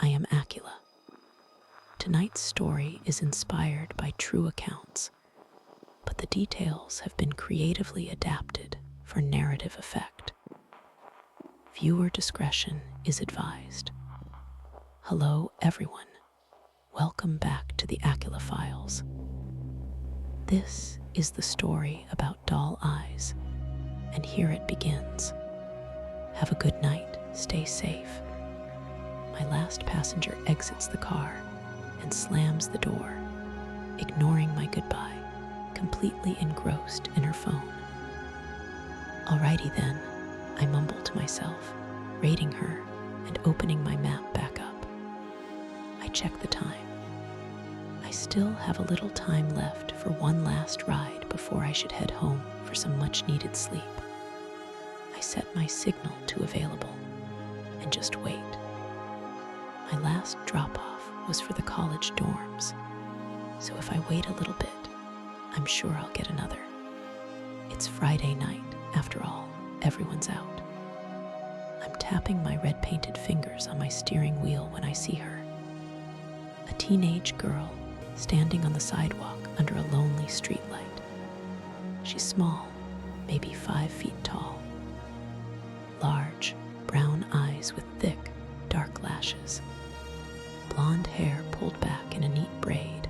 I am Aqeela. Tonight's story is inspired by true accounts, but the details have been creatively adapted for narrative effect. Viewer discretion is advised. Hello, everyone. Welcome back to the Aqeela Files. This is the story about doll eyes, and here it begins. Have a good night. Stay safe. My last passenger exits the car and slams the door, ignoring my goodbye, completely engrossed in her phone. Alrighty then, I mumble to myself, rating her and opening my map back up. I check the time. I still have a little time left for one last ride before I should head home for some much-needed sleep. I set my signal to available and just wait. My last drop-off was for the college dorms, so if I wait a little bit, I'm sure I'll get another. It's Friday night, after all, everyone's out. I'm tapping my red-painted fingers on my steering wheel when I see her. A teenage girl standing on the sidewalk under a lonely streetlight. She's small, maybe 5 feet tall. Large, brown eyes with thick, dark lashes. Blonde hair pulled back in a neat braid,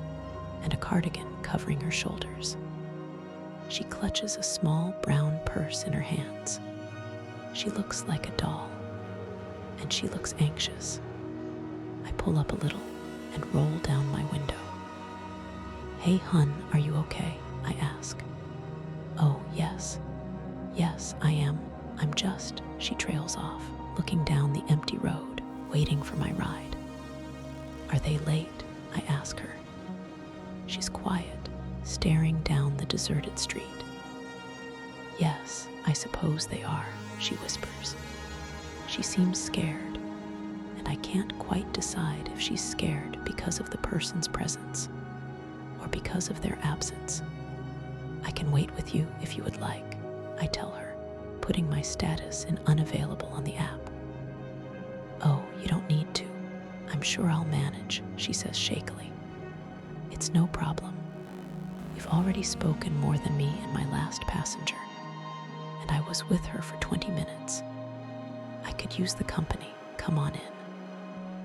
and a cardigan covering her shoulders. She clutches a small brown purse in her hands. She looks like a doll, and she looks anxious. I pull up a little and roll down my window. "Hey, hun, are you okay?" I ask. "Oh, yes. Yes, I am. I'm just," she trails off, looking down the empty road, waiting for my ride. "Are they late?" I ask her. She's quiet, staring down the deserted street. "Yes, I suppose they are," she whispers. She seems scared, and I can't quite decide if she's scared because of the person's presence or because of their absence. "I can wait with you if you would like," I tell her, putting my status in unavailable on the app. "Oh, you don't need to. I'm sure I'll manage," she says shakily. "It's no problem. You've already spoken more than me and my last passenger, and I was with her for 20 minutes. I could use the company. Come on in,"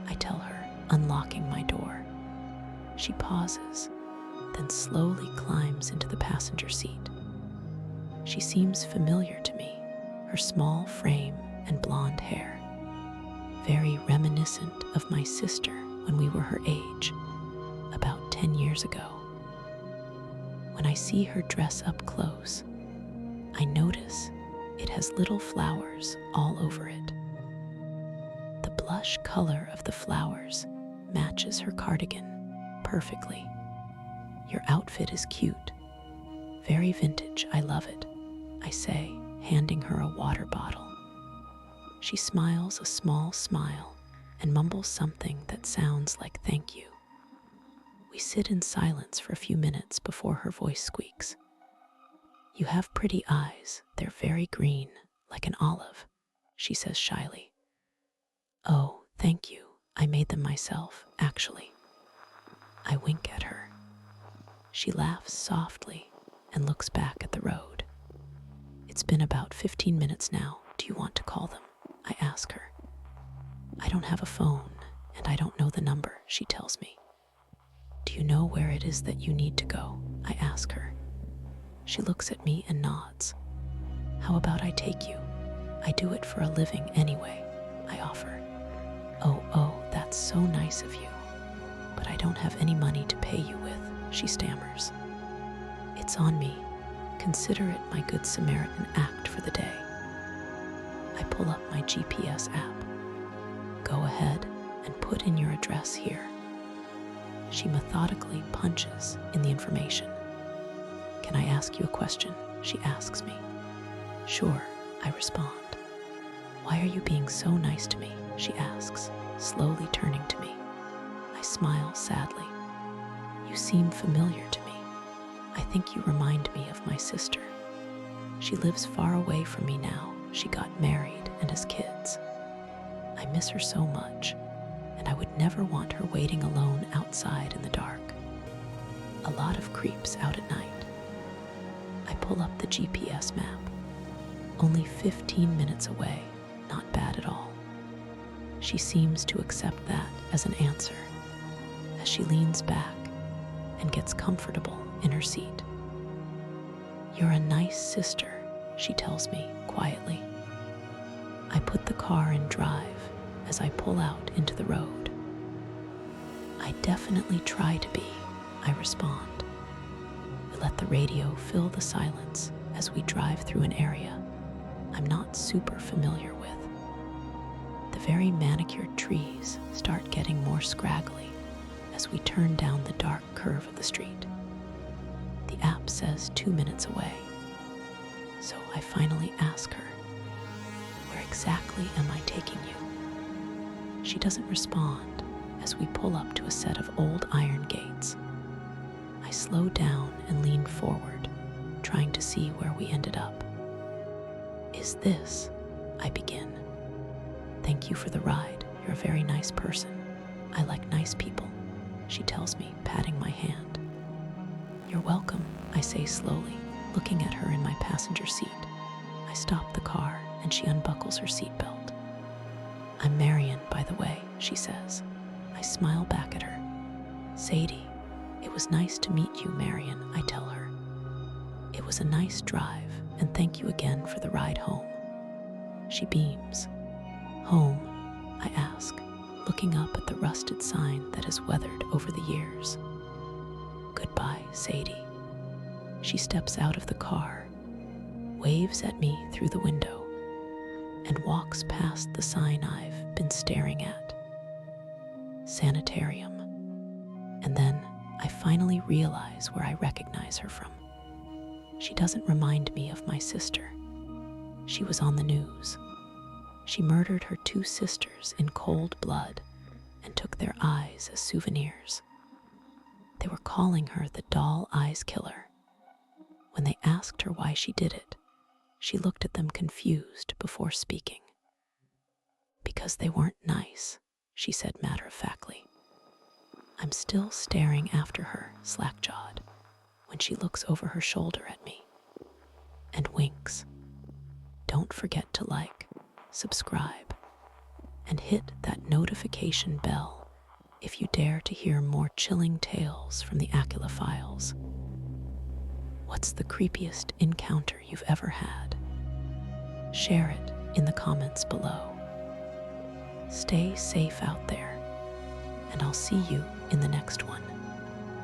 I tell her, unlocking my door. She pauses, then slowly climbs into the passenger seat. She seems familiar to me, her small frame and blonde hair, very reminiscent of my sister when we were her age, about 10 years ago. When I see her dress up close, I notice it has little flowers all over it. The blush color of the flowers matches her cardigan perfectly. "Your outfit is cute. Very vintage, I love it," I say, handing her a water bottle. She smiles a small smile and mumbles something that sounds like thank you. We sit in silence for a few minutes before her voice squeaks. "You have pretty eyes. They're very green, like an olive," she says shyly. "Oh, thank you. I made them myself, actually." I wink at her. She laughs softly and looks back at the road. "It's been about 15 minutes now. Do you want to call them?" I ask her. "I don't have a phone, and I don't know the number," she tells me. "Do you know where it is that you need to go?" I ask her. She looks at me and nods. "How about I take you? I do it for a living anyway," I offer. Oh, that's so nice of you, but I don't have any money to pay you with," she stammers. "It's on me. Consider it my Good Samaritan act for the day." I pull up my GPS app. "Go ahead and put in your address here." She methodically punches in the information. "Can I ask you a question?" she asks me. "Sure," I respond. "Why are you being so nice to me?" she asks, slowly turning to me. I smile sadly. "You seem familiar to me. I think you remind me of my sister. She lives far away from me now. She got married and has kids. I miss her so much, and I would never want her waiting alone outside in the dark. A lot of creeps out at night. I pull up the GPS map. Only 15 minutes away, not bad at all. She seems to accept that as an answer as she leans back and gets comfortable in her seat. "You're a nice sister," she tells me quietly. I put the car in drive as I pull out into the road. "I definitely try to be," I respond. We let the radio fill the silence as we drive through an area I'm not super familiar with. The very manicured trees start getting more scraggly as we turn down the dark curve of the street. The app says 2 minutes away, so I finally ask her, "Where exactly am I taking you?" She doesn't respond as we pull up to a set of old iron gates. I slow down and lean forward, trying to see where we ended up. "Is this?" I begin. "Thank you for the ride. You're a very nice person. I like nice people," she tells me, patting my hand. "You're welcome," I say slowly, looking at her in my passenger seat. I stop the car and she unbuckles her seatbelt. "I'm Marion, by the way," she says. I smile back at her. "Sadie, it was nice to meet you, Marion," I tell her. "It was a nice drive, and thank you again for the ride home." She beams. "Home?" I ask, looking up at the rusted sign that has weathered over the years. "Goodbye, Sadie." She steps out of the car, waves at me through the window, and walks past the sign I've been staring at. Sanitarium. And then I finally realize where I recognize her from. She doesn't remind me of my sister. She was on the news. She murdered her 2 sisters in cold blood and took their eyes as souvenirs. They were calling her the doll eyes killer. When they asked her why she did it, she looked at them confused before speaking. "Because they weren't nice," she said matter-of-factly. I'm still staring after her, slack-jawed, when she looks over her shoulder at me and winks. Don't forget to like, subscribe, and hit that notification bell if you dare to hear more chilling tales from the Aqeela files. What's the creepiest encounter you've ever had? Share it in the comments below. Stay safe out there, and I'll see you in the next